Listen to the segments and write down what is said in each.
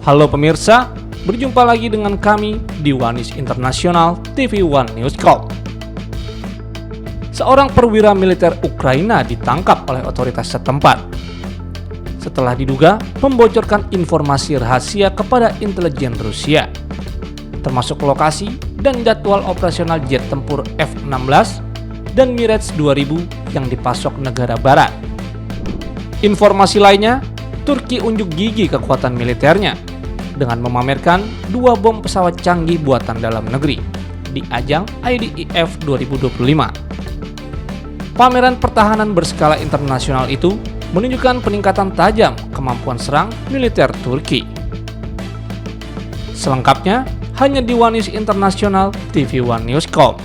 Halo pemirsa, berjumpa lagi dengan kami di One News International TV One News Corp. Seorang perwira militer Ukraina ditangkap oleh otoritas setempat setelah diduga membocorkan informasi rahasia kepada intelijen Rusia, termasuk lokasi dan jadwal operasional jet tempur F-16 dan Mirage 2000 yang dipasok negara barat. Informasi lainnya, Turki unjuk gigi kekuatan militernya dengan memamerkan 2 bom pesawat canggih buatan dalam negeri di ajang IDIF 2025. Pameran pertahanan berskala internasional itu menunjukkan peningkatan tajam kemampuan serang militer Turki. Selengkapnya hanya di One News International TV One News Corp.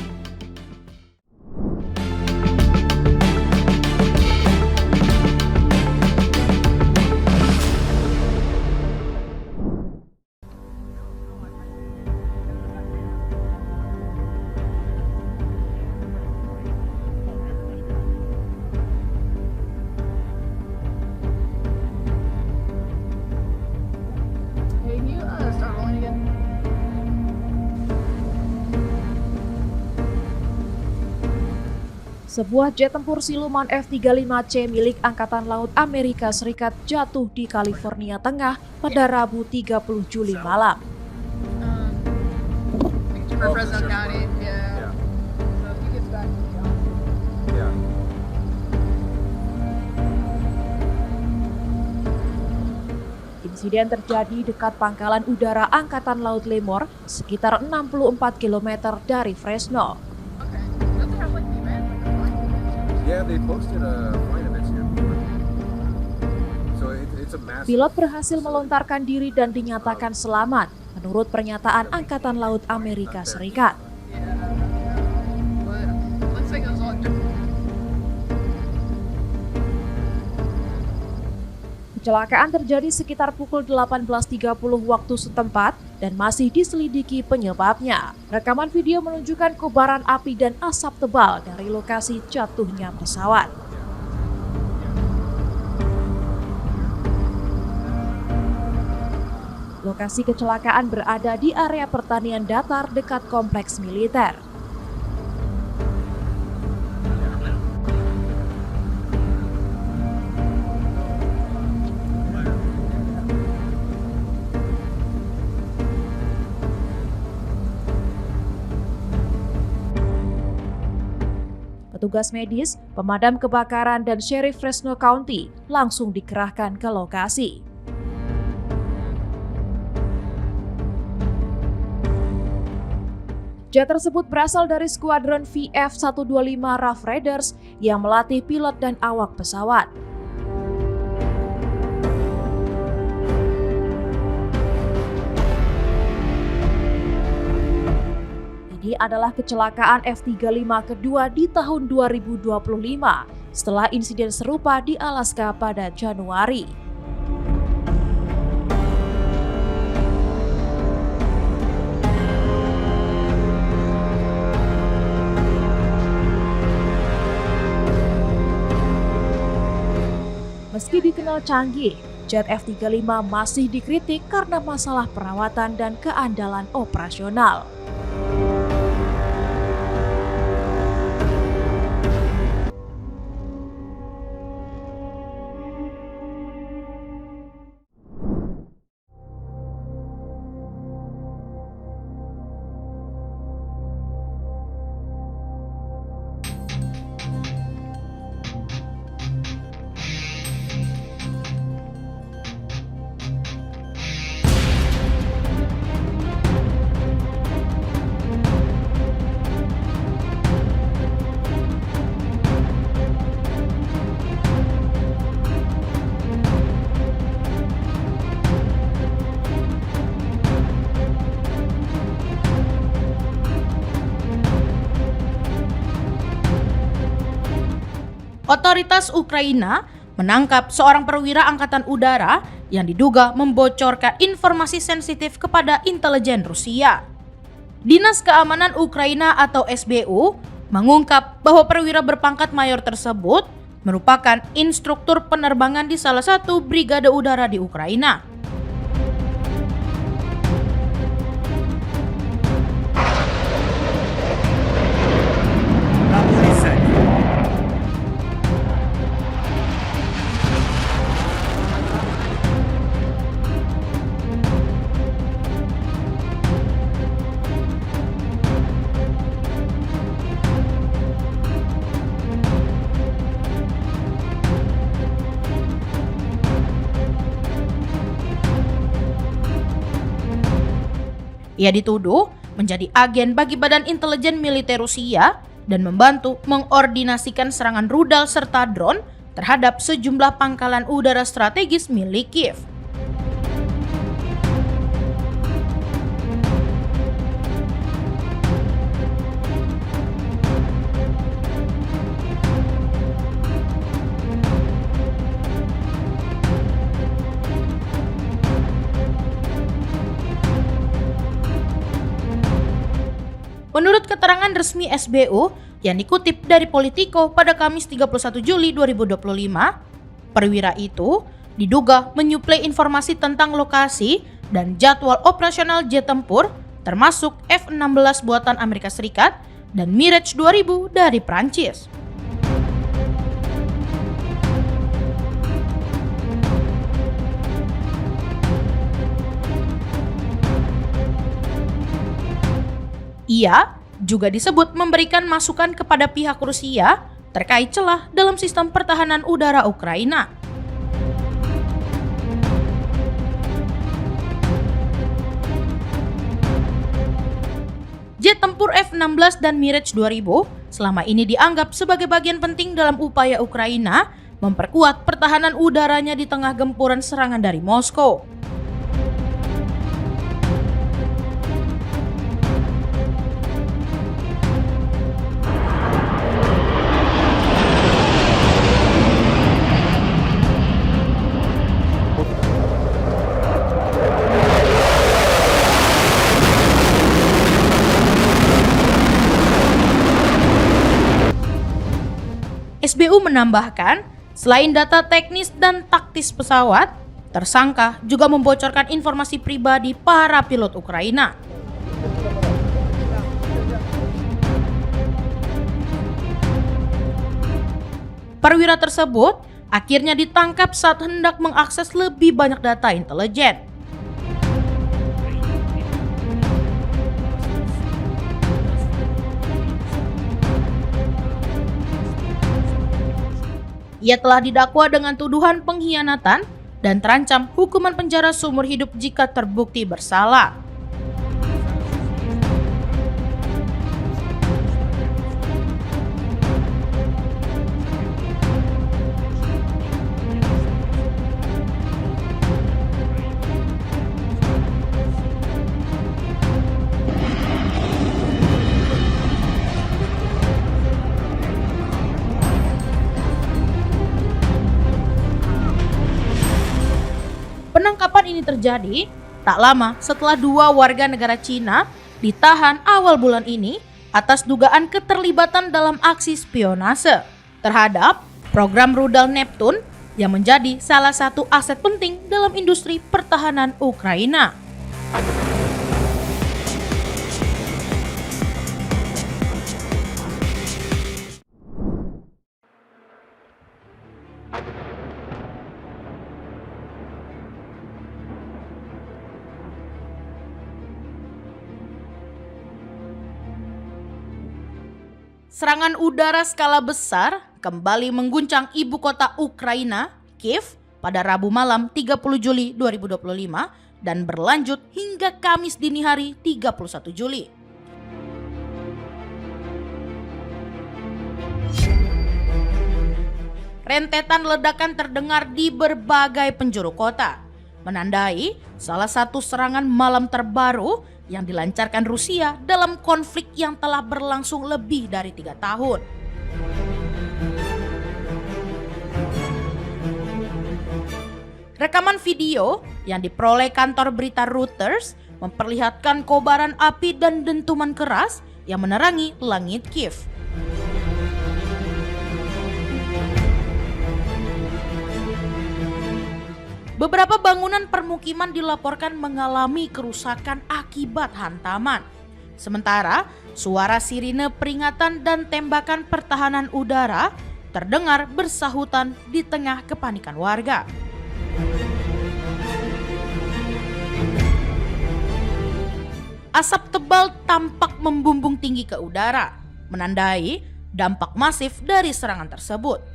Sebuah jet tempur siluman F-35C milik Angkatan Laut Amerika Serikat jatuh di California Tengah pada Rabu 30 Juli malam. Insiden terjadi dekat pangkalan udara Angkatan Laut Lemoore, sekitar 64 km dari Fresno. Pilot berhasil melontarkan diri dan dinyatakan selamat, menurut pernyataan Angkatan Laut Amerika Serikat. Kecelakaan terjadi sekitar pukul 18.30 waktu setempat dan masih diselidiki penyebabnya. Rekaman video menunjukkan kobaran api dan asap tebal dari lokasi jatuhnya pesawat. Lokasi kecelakaan berada di area pertanian datar dekat kompleks militer. Petugas medis, pemadam kebakaran, dan Sheriff Fresno County langsung dikerahkan ke lokasi. Jet tersebut berasal dari skuadron VF-125 Rough Riders yang melatih pilot dan awak pesawat. Ini adalah kecelakaan F-35 kedua di tahun 2025 setelah insiden serupa di Alaska pada Januari. Meski dikenal canggih, jet F-35 masih dikritik karena masalah perawatan dan keandalan operasional. Otoritas Ukraina menangkap seorang perwira angkatan udara yang diduga membocorkan informasi sensitif kepada intelijen Rusia. Dinas Keamanan Ukraina atau SBU mengungkap bahwa perwira berpangkat mayor tersebut merupakan instruktur penerbangan di salah satu brigade udara di Ukraina. Ia dituduh menjadi agen bagi Badan Intelijen Militer Rusia dan membantu mengordinasikan serangan rudal serta drone terhadap sejumlah pangkalan udara strategis milik Kiev. Menurut keterangan resmi SBU yang dikutip dari Politico pada Kamis 31 Juli 2025, perwira itu diduga menyuplai informasi tentang lokasi dan jadwal operasional jet tempur termasuk F-16 buatan Amerika Serikat dan Mirage 2000 dari Prancis. Ia juga disebut memberikan masukan kepada pihak Rusia terkait celah dalam sistem pertahanan udara Ukraina. Jet tempur F-16 dan Mirage 2000 selama ini dianggap sebagai bagian penting dalam upaya Ukraina memperkuat pertahanan udaranya di tengah gempuran serangan dari Moskow. SBU menambahkan, selain data teknis dan taktis pesawat, tersangka juga membocorkan informasi pribadi para pilot Ukraina. Perwira tersebut akhirnya ditangkap saat hendak mengakses lebih banyak data intelijen. Ia telah didakwa dengan tuduhan pengkhianatan dan terancam hukuman penjara seumur hidup jika terbukti bersalah. Penangkapan ini terjadi tak lama setelah 2 warga negara Cina ditahan awal bulan ini atas dugaan keterlibatan dalam aksi spionase terhadap program rudal Neptune yang menjadi salah satu aset penting dalam industri pertahanan Ukraina. Serangan udara skala besar kembali mengguncang ibu kota Ukraina, Kiev, pada Rabu malam 30 Juli 2025 dan berlanjut hingga Kamis dini hari 31 Juli. Rentetan ledakan terdengar di berbagai penjuru kota, menandai salah satu serangan malam terbaru yang dilancarkan Rusia dalam konflik yang telah berlangsung lebih dari 3 tahun. Rekaman video yang diperoleh kantor berita Reuters memperlihatkan kobaran api dan dentuman keras yang menerangi langit Kiev. Beberapa bangunan permukiman dilaporkan mengalami kerusakan akibat hantaman. Sementara, suara sirine peringatan dan tembakan pertahanan udara terdengar bersahutan di tengah kepanikan warga. Asap tebal tampak membumbung tinggi ke udara, menandai dampak masif dari serangan tersebut.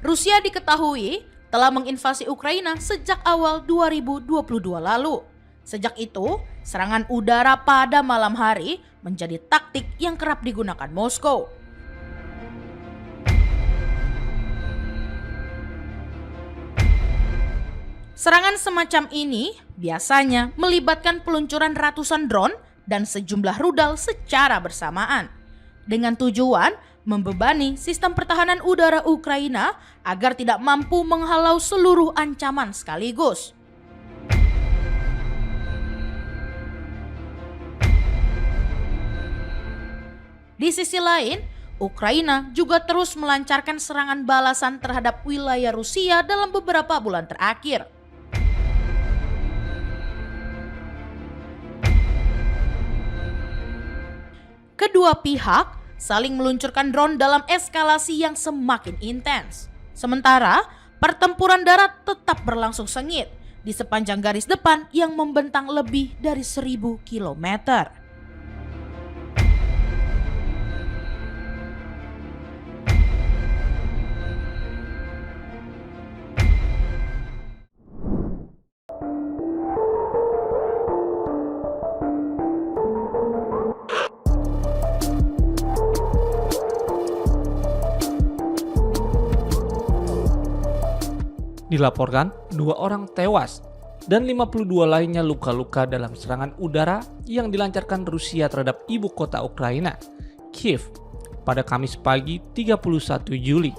Rusia diketahui telah menginvasi Ukraina sejak awal 2022 lalu. Sejak itu, serangan udara pada malam hari menjadi taktik yang kerap digunakan Moskow. Serangan semacam ini biasanya melibatkan peluncuran ratusan drone dan sejumlah rudal secara bersamaan, dengan tujuan membebani sistem pertahanan udara Ukraina agar tidak mampu menghalau seluruh ancaman sekaligus. Di sisi lain, Ukraina juga terus melancarkan serangan balasan terhadap wilayah Rusia dalam beberapa bulan terakhir. Kedua pihak saling meluncurkan drone dalam eskalasi yang semakin intens. Sementara pertempuran darat tetap berlangsung sengit di sepanjang garis depan yang membentang lebih dari 1.000 kilometer. Dilaporkan 2 orang tewas dan 52 lainnya luka-luka dalam serangan udara yang dilancarkan Rusia terhadap ibu kota Ukraina, Kiev, pada Kamis pagi 31 Juli.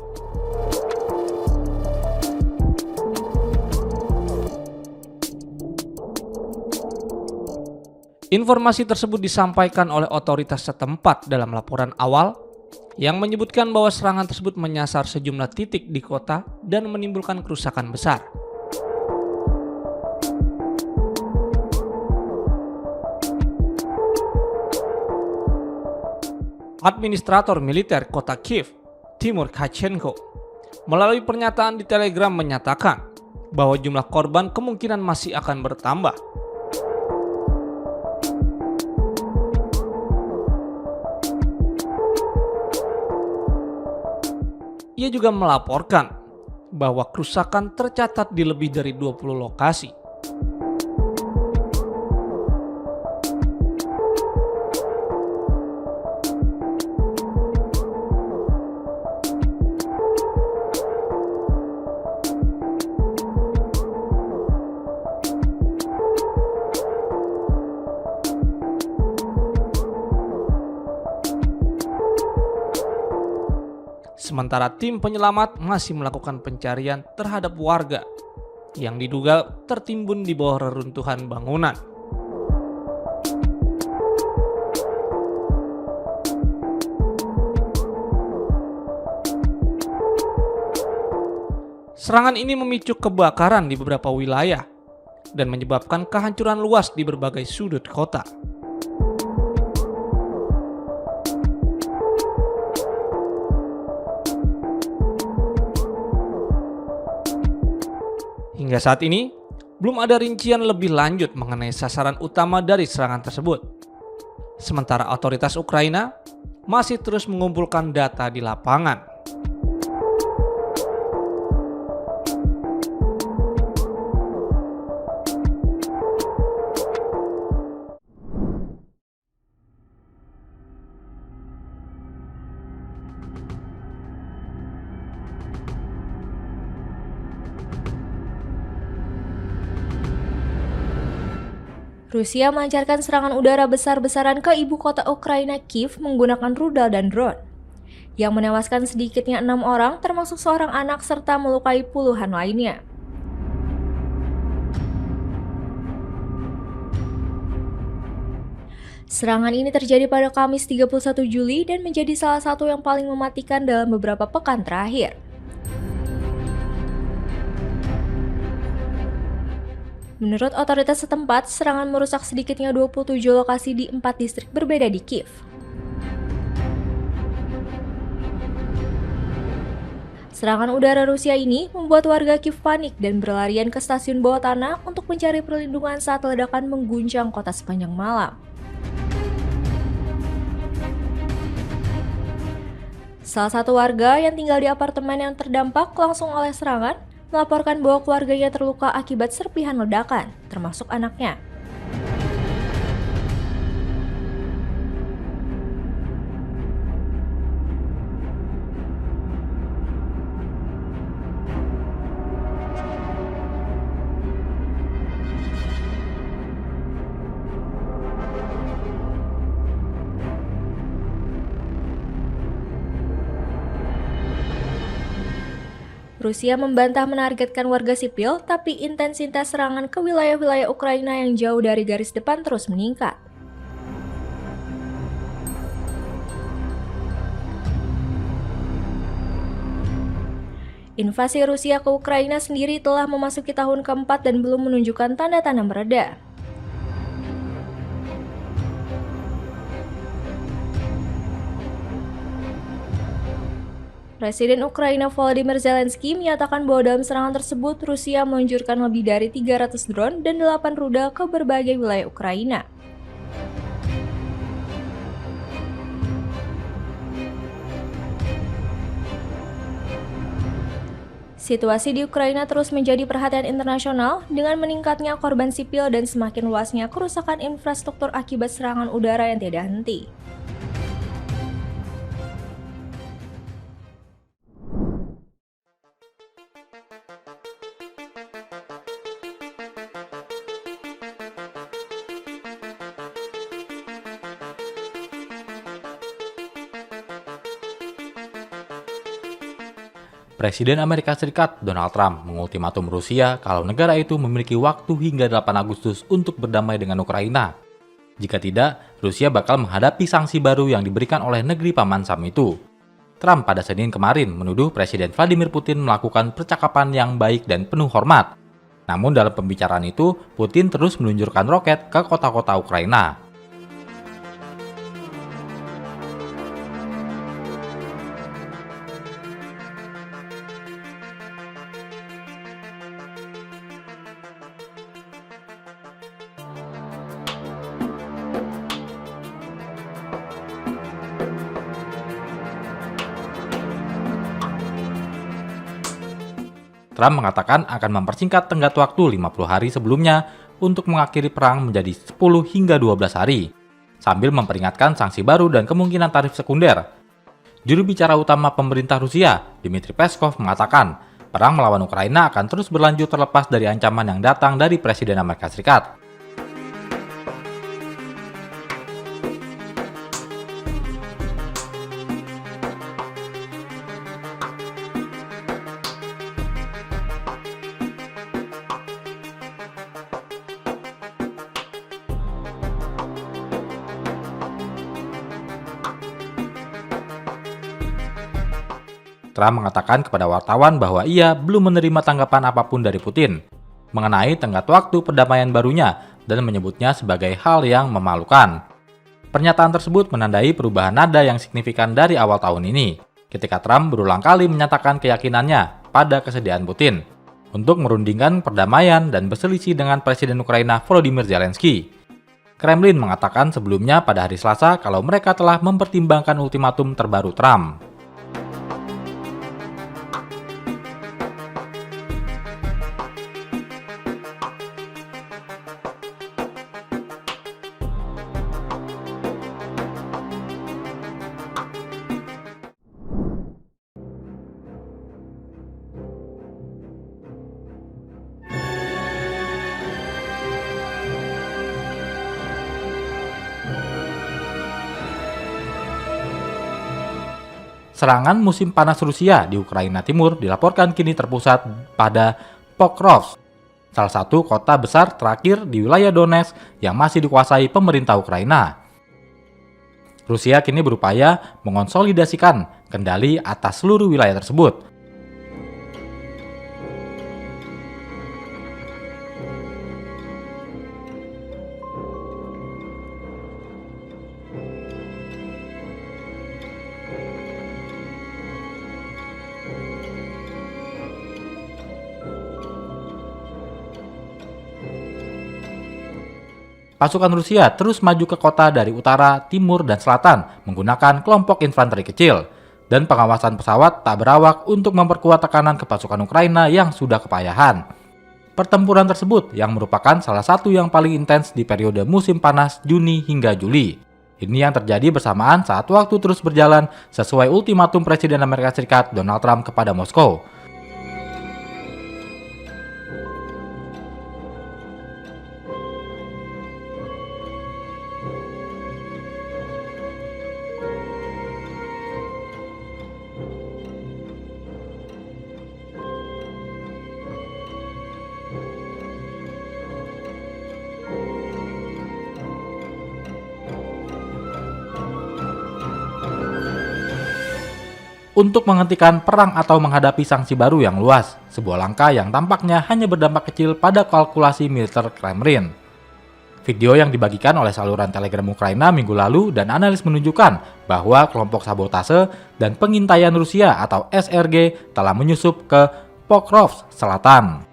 Informasi tersebut disampaikan oleh otoritas setempat dalam laporan awal yang menyebutkan bahwa serangan tersebut menyasar sejumlah titik di kota dan menimbulkan kerusakan besar. Administrator militer kota Kiev, Timur Kachenko, melalui pernyataan di Telegram menyatakan bahwa jumlah korban kemungkinan masih akan bertambah. Ia juga melaporkan bahwa kerusakan tercatat di lebih dari 20 lokasi. Sementara tim penyelamat masih melakukan pencarian terhadap warga yang diduga tertimbun di bawah reruntuhan bangunan. Serangan ini memicu kebakaran di beberapa wilayah dan menyebabkan kehancuran luas di berbagai sudut kota. Hingga saat ini, belum ada rincian lebih lanjut mengenai sasaran utama dari serangan tersebut. Sementara otoritas Ukraina masih terus mengumpulkan data di lapangan. Rusia melancarkan serangan udara besar-besaran ke ibu kota Ukraina Kiev menggunakan rudal dan drone, yang menewaskan sedikitnya 6 orang termasuk seorang anak serta melukai puluhan lainnya. Serangan ini terjadi pada Kamis 31 Juli dan menjadi salah satu yang paling mematikan dalam beberapa pekan terakhir. Menurut otoritas setempat, serangan merusak sedikitnya 27 lokasi di 4 distrik berbeda di Kiev. Serangan udara Rusia ini membuat warga Kiev panik dan berlarian ke stasiun bawah tanah untuk mencari perlindungan saat ledakan mengguncang kota sepanjang malam. Salah satu warga yang tinggal di apartemen yang terdampak langsung oleh serangan melaporkan bahwa keluarganya terluka akibat serpihan ledakan, termasuk anaknya. Rusia membantah menargetkan warga sipil, tapi intensitas serangan ke wilayah-wilayah Ukraina yang jauh dari garis depan terus meningkat. Invasi Rusia ke Ukraina sendiri telah memasuki tahun keempat dan belum menunjukkan tanda-tanda mereda. Presiden Ukraina Volodymyr Zelensky menyatakan bahwa dalam serangan tersebut Rusia meluncurkan lebih dari 300 drone dan 8 rudal ke berbagai wilayah Ukraina. Situasi di Ukraina terus menjadi perhatian internasional dengan meningkatnya korban sipil dan semakin luasnya kerusakan infrastruktur akibat serangan udara yang tidak henti. Presiden Amerika Serikat Donald Trump mengultimatum Rusia kalau negara itu memiliki waktu hingga 8 Agustus untuk berdamai dengan Ukraina. Jika tidak, Rusia bakal menghadapi sanksi baru yang diberikan oleh negeri paman Sam itu. Trump pada Senin kemarin menuduh Presiden Vladimir Putin melakukan percakapan yang baik dan penuh hormat. Namun dalam pembicaraan itu, Putin terus meluncurkan roket ke kota-kota Ukraina. Trump mengatakan akan mempersingkat tenggat waktu 50 hari sebelumnya untuk mengakhiri perang menjadi 10 hingga 12 hari, sambil memperingatkan sanksi baru dan kemungkinan tarif sekunder. Juru bicara utama pemerintah Rusia, Dmitry Peskov, mengatakan perang melawan Ukraina akan terus berlanjut terlepas dari ancaman yang datang dari Presiden Amerika Serikat. Trump mengatakan kepada wartawan bahwa ia belum menerima tanggapan apapun dari Putin mengenai tenggat waktu perdamaian barunya dan menyebutnya sebagai hal yang memalukan. Pernyataan tersebut menandai perubahan nada yang signifikan dari awal tahun ini, ketika Trump berulang kali menyatakan keyakinannya pada kesediaan Putin untuk merundingkan perdamaian dan berselisih dengan Presiden Ukraina Volodymyr Zelensky. Kremlin mengatakan sebelumnya pada hari Selasa kalau mereka telah mempertimbangkan ultimatum terbaru Trump. Serangan musim panas Rusia di Ukraina Timur dilaporkan kini terpusat pada Pokrovsk, salah satu kota besar terakhir di wilayah Donetsk yang masih dikuasai pemerintah Ukraina. Rusia kini berupaya mengonsolidasikan kendali atas seluruh wilayah tersebut. Pasukan Rusia terus maju ke kota dari utara, timur, dan selatan menggunakan kelompok infanteri kecil. dan pengawasan pesawat tak berawak untuk memperkuat tekanan ke pasukan Ukraina yang sudah kepayahan. Pertempuran tersebut yang merupakan salah satu yang paling intens di periode musim panas Juni hingga Juli. Ini yang terjadi bersamaan saat waktu terus berjalan sesuai ultimatum Presiden Amerika Serikat Donald Trump kepada Moskow. Untuk menghentikan perang atau menghadapi sanksi baru yang luas, sebuah langkah yang tampaknya hanya berdampak kecil pada kalkulasi militer Kremlin. Video yang dibagikan oleh saluran Telegram Ukraina minggu lalu dan analis menunjukkan bahwa kelompok sabotase dan pengintaian Rusia atau SRG telah menyusup ke Pokrovsk Selatan.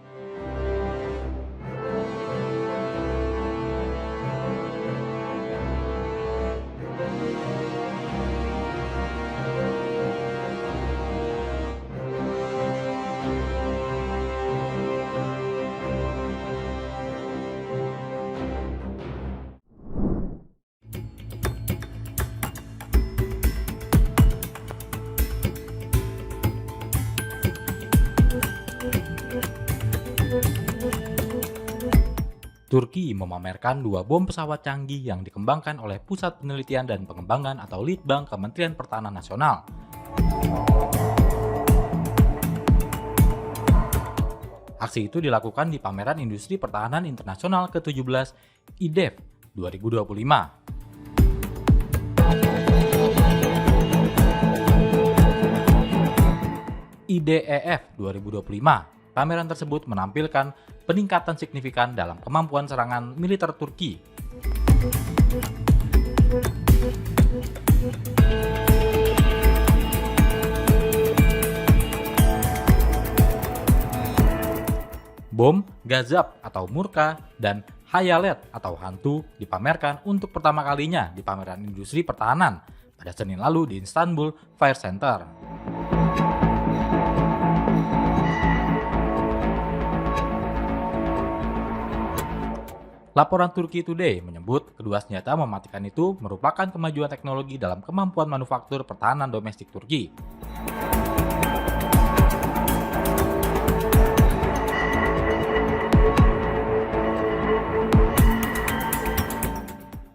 Turki memamerkan 2 bom pesawat canggih yang dikembangkan oleh Pusat Penelitian dan Pengembangan atau Litbang Kementerian Pertahanan Nasional. Aksi itu dilakukan di Pameran Industri Pertahanan Internasional ke-17 IDEF 2025. IDEF 2025. Pameran tersebut menampilkan peningkatan signifikan dalam kemampuan serangan militer Turki. Bom, Gazap atau Murka, dan Hayalet atau Hantu dipamerkan untuk pertama kalinya di Pameran Industri Pertahanan pada Senin lalu di Istanbul Fire Center. Laporan Turki Today menyebut kedua senjata mematikan itu merupakan kemajuan teknologi dalam kemampuan manufaktur pertahanan domestik Turki.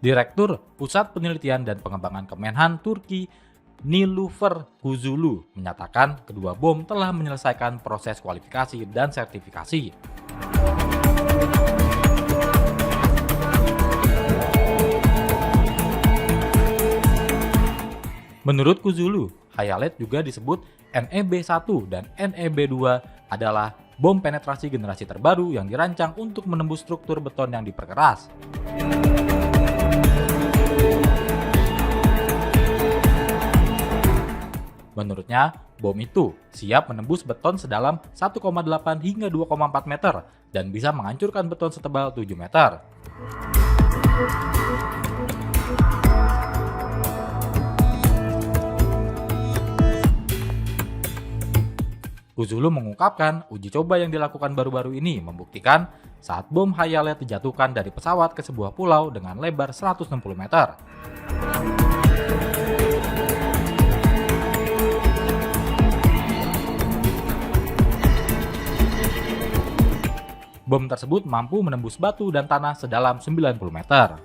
Direktur Pusat Penelitian dan Pengembangan Kemenhan Turki, Nilüfer Kuzulu, menyatakan kedua bom telah menyelesaikan proses kualifikasi dan sertifikasi. Menurut Kuzulu, Hayalet juga disebut NEB-1 dan NEB-2 adalah bom penetrasi generasi terbaru yang dirancang untuk menembus struktur beton yang diperkeras. Menurutnya, bom itu siap menembus beton sedalam 1,8 hingga 2,4 meter dan bisa menghancurkan beton setebal 7 meter. Kuzulu mengungkapkan uji coba yang dilakukan baru-baru ini membuktikan saat bom Hayalet dijatuhkan dari pesawat ke sebuah pulau dengan lebar 160 meter. Bom tersebut mampu menembus batu dan tanah sedalam 90 meter.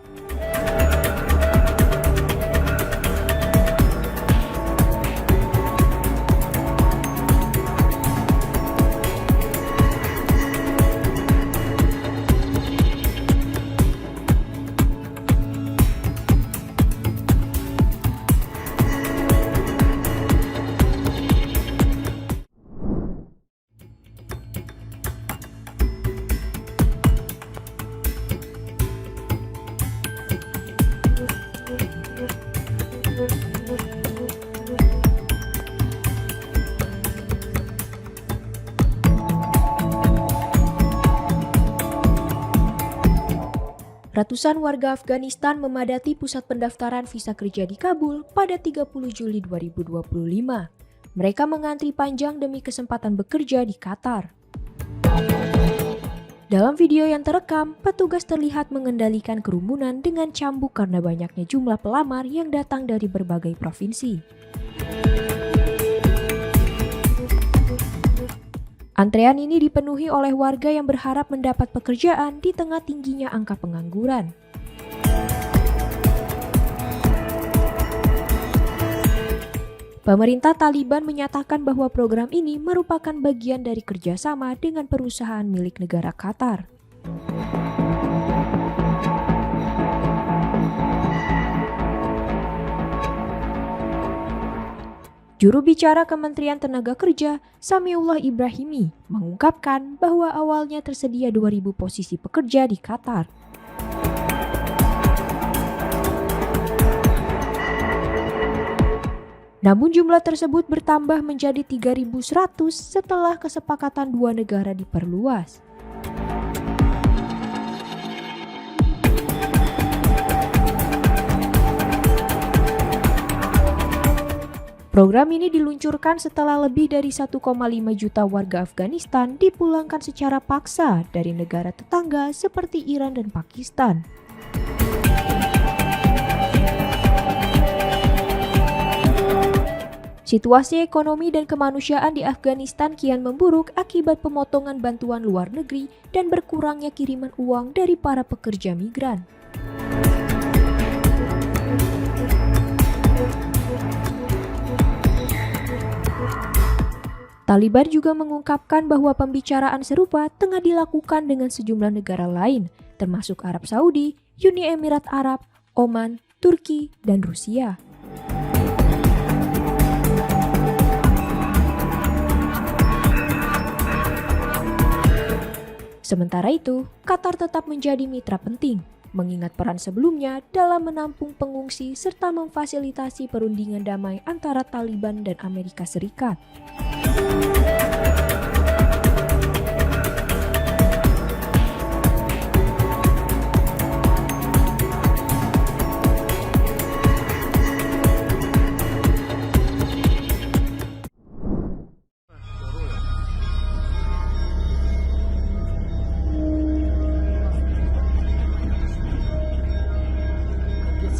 Ratusan warga Afghanistan memadati pusat pendaftaran visa kerja di Kabul pada 30 Juli 2025. Mereka mengantri panjang demi kesempatan bekerja di Qatar. Dalam video yang terekam, petugas terlihat mengendalikan kerumunan dengan cambuk karena banyaknya jumlah pelamar yang datang dari berbagai provinsi. Antrean ini dipenuhi oleh warga yang berharap mendapat pekerjaan di tengah tingginya angka pengangguran. Pemerintah Taliban menyatakan bahwa program ini merupakan bagian dari kerjasama dengan perusahaan milik negara Qatar. Juru bicara Kementerian Tenaga Kerja, Samiullah Ibrahimi, mengungkapkan bahwa awalnya tersedia 2.000 posisi pekerja di Qatar. Namun jumlah tersebut bertambah menjadi 3.100 setelah kesepakatan dua negara diperluas. Program ini diluncurkan setelah lebih dari 1,5 juta warga Afghanistan dipulangkan secara paksa dari negara tetangga seperti Iran dan Pakistan. Situasi ekonomi dan kemanusiaan di Afghanistan kian memburuk akibat pemotongan bantuan luar negeri dan berkurangnya kiriman uang dari para pekerja migran. Taliban juga mengungkapkan bahwa pembicaraan serupa tengah dilakukan dengan sejumlah negara lain, termasuk Arab Saudi, Uni Emirat Arab, Oman, Turki, dan Rusia. Sementara itu, Qatar tetap menjadi mitra penting, mengingat peran sebelumnya dalam menampung pengungsi serta memfasilitasi perundingan damai antara Taliban dan Amerika Serikat.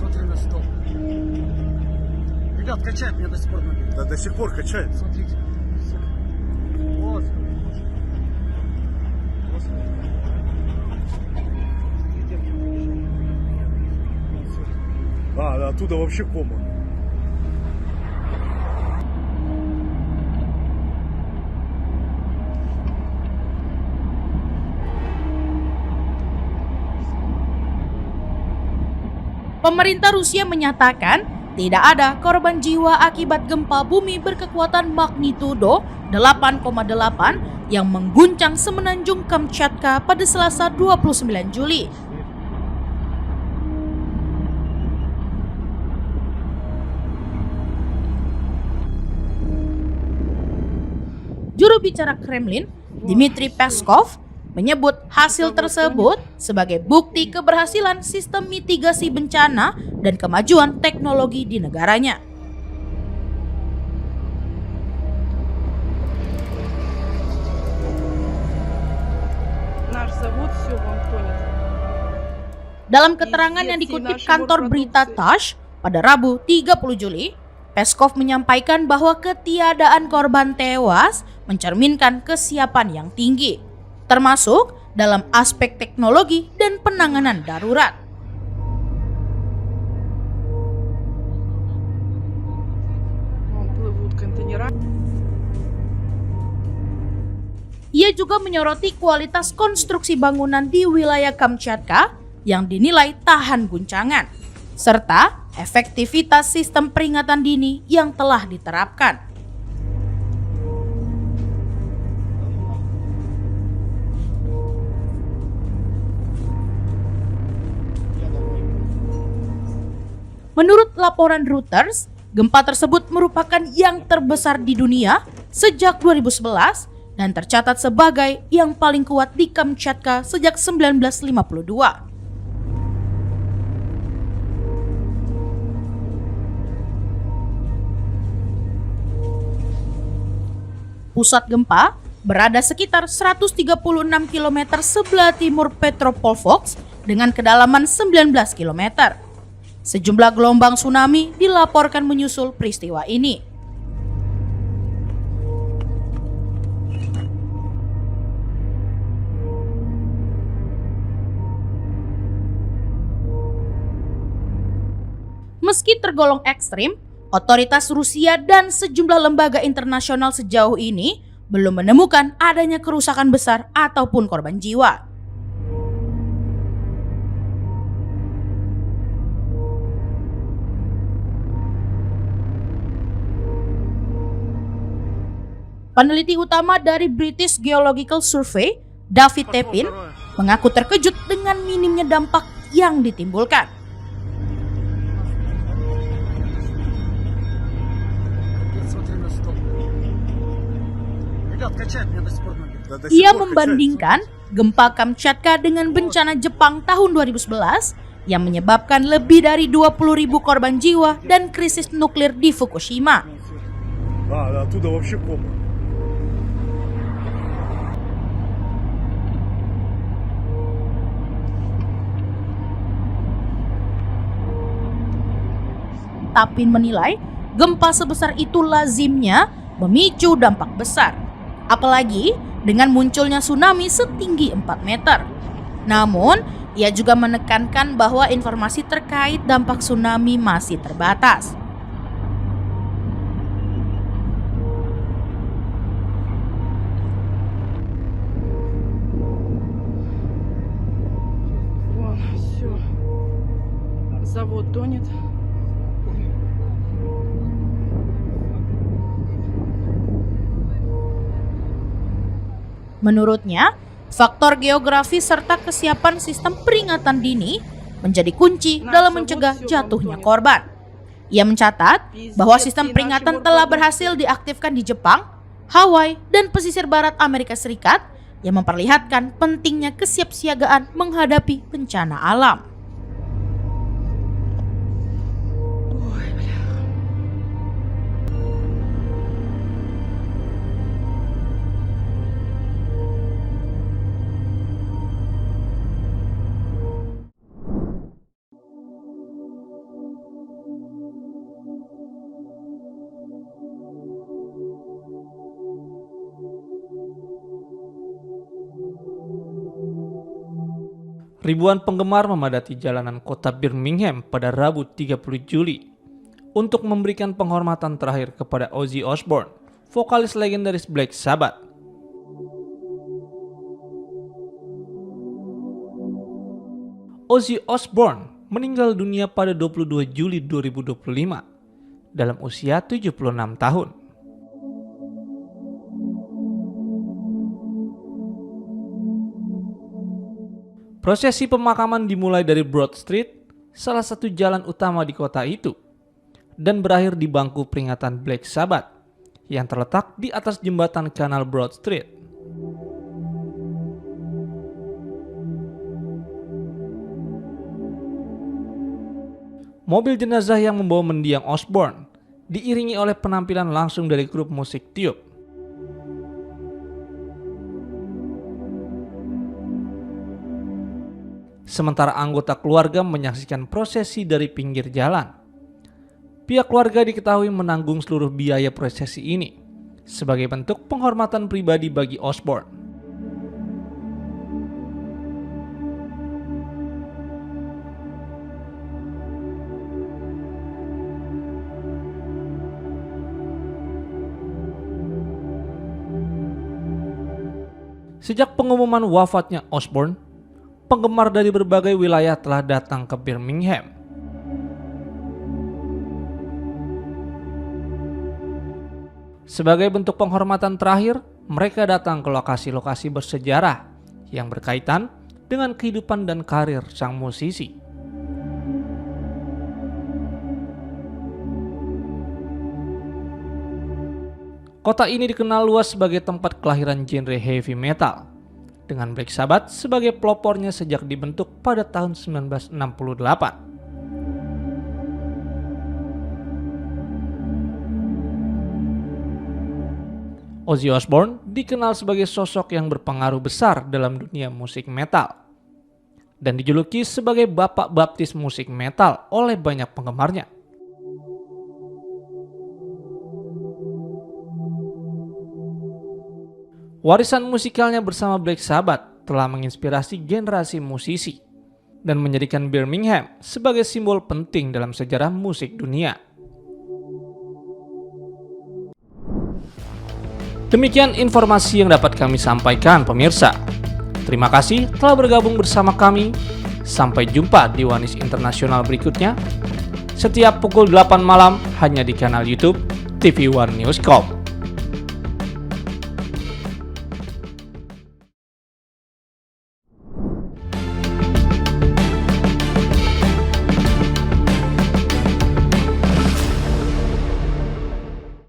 Смотри на стол. Ребят, качает меня до сих пор ноги. Да до сих пор качает. Смотрите. Вот. А, оттуда вообще кома. Pemerintah Rusia menyatakan tidak ada korban jiwa akibat gempa bumi berkekuatan magnitudo 8,8 yang mengguncang semenanjung Kamchatka pada Selasa 29 Juli. Juru bicara Kremlin, Dmitry Peskov, menyebut hasil tersebut sebagai bukti keberhasilan sistem mitigasi bencana dan kemajuan teknologi di negaranya. Dalam keterangan yang dikutip kantor berita TASS pada Rabu 30 Juli, Peskov menyampaikan bahwa ketiadaan korban tewas mencerminkan kesiapan yang tinggi, termasuk dalam aspek teknologi dan penanganan darurat. Ia juga menyoroti kualitas konstruksi bangunan di wilayah Kamchatka yang dinilai tahan guncangan, serta efektivitas sistem peringatan dini yang telah diterapkan. Menurut laporan Reuters, gempa tersebut merupakan yang terbesar di dunia sejak 2011 dan tercatat sebagai yang paling kuat di Kamchatka sejak 1952. Pusat gempa berada sekitar 136 km sebelah timur Petropavlovsk dengan kedalaman 19 km. Sejumlah gelombang tsunami dilaporkan menyusul peristiwa ini. Meski tergolong ekstrim, otoritas Rusia dan sejumlah lembaga internasional sejauh ini belum menemukan adanya kerusakan besar ataupun korban jiwa. Peneliti utama dari British Geological Survey, David Tepin, mengaku terkejut dengan minimnya dampak yang ditimbulkan. Смотри на стол. Ребят, качает меня до сих пор ноги. Ia membandingkan gempa Kamchatka dengan bencana Jepang tahun 2011 yang menyebabkan lebih dari 20.000 korban jiwa dan krisis nuklir di Fukushima. Да, оттуда вообще кома. Tapin menilai gempa sebesar itu lazimnya memicu dampak besar, apalagi dengan munculnya tsunami setinggi 4 meter. Namun, ia juga menekankan bahwa informasi terkait dampak tsunami masih terbatas. Вон, все. Завод тонет. Menurutnya, faktor geografi serta kesiapan sistem peringatan dini menjadi kunci dalam mencegah jatuhnya korban. Ia mencatat bahwa sistem peringatan telah berhasil diaktifkan di Jepang, Hawaii, dan pesisir barat Amerika Serikat yang memperlihatkan pentingnya kesiapsiagaan menghadapi bencana alam. Ribuan penggemar memadati jalanan kota Birmingham pada Rabu 30 Juli untuk memberikan penghormatan terakhir kepada Ozzy Osbourne, vokalis legendaris Black Sabbath. Ozzy Osbourne meninggal dunia pada 22 Juli 2025 dalam usia 76 tahun. Prosesi pemakaman dimulai dari Broad Street, salah satu jalan utama di kota itu, dan berakhir di bangku peringatan Black Sabbath yang terletak di atas jembatan Kanal Broad Street. Mobil jenazah yang membawa mendiang Osbourne diiringi oleh penampilan langsung dari grup musik Tube. Sementara anggota keluarga menyaksikan prosesi dari pinggir jalan. Pihak keluarga diketahui menanggung seluruh biaya prosesi ini sebagai bentuk penghormatan pribadi bagi Osbourne. Sejak pengumuman wafatnya Osbourne, penggemar dari berbagai wilayah telah datang ke Birmingham. Sebagai bentuk penghormatan terakhir, mereka datang ke lokasi-lokasi bersejarah yang berkaitan dengan kehidupan dan karir sang musisi. Kota ini dikenal luas sebagai tempat kelahiran genre heavy metal, dengan Black Sabbath sebagai pelopornya sejak dibentuk pada tahun 1968. Ozzy Osbourne dikenal sebagai sosok yang berpengaruh besar dalam dunia musik metal dan dijuluki sebagai bapak baptis musik metal oleh banyak penggemarnya. Warisan musikalnya bersama Black Sabbath telah menginspirasi generasi musisi dan menjadikan Birmingham sebagai simbol penting dalam sejarah musik dunia. Demikian informasi yang dapat kami sampaikan, pemirsa. Terima kasih telah bergabung bersama kami. Sampai jumpa di Wanis Internasional berikutnya. Setiap pukul 8 malam hanya di kanal YouTube TV One Newscom.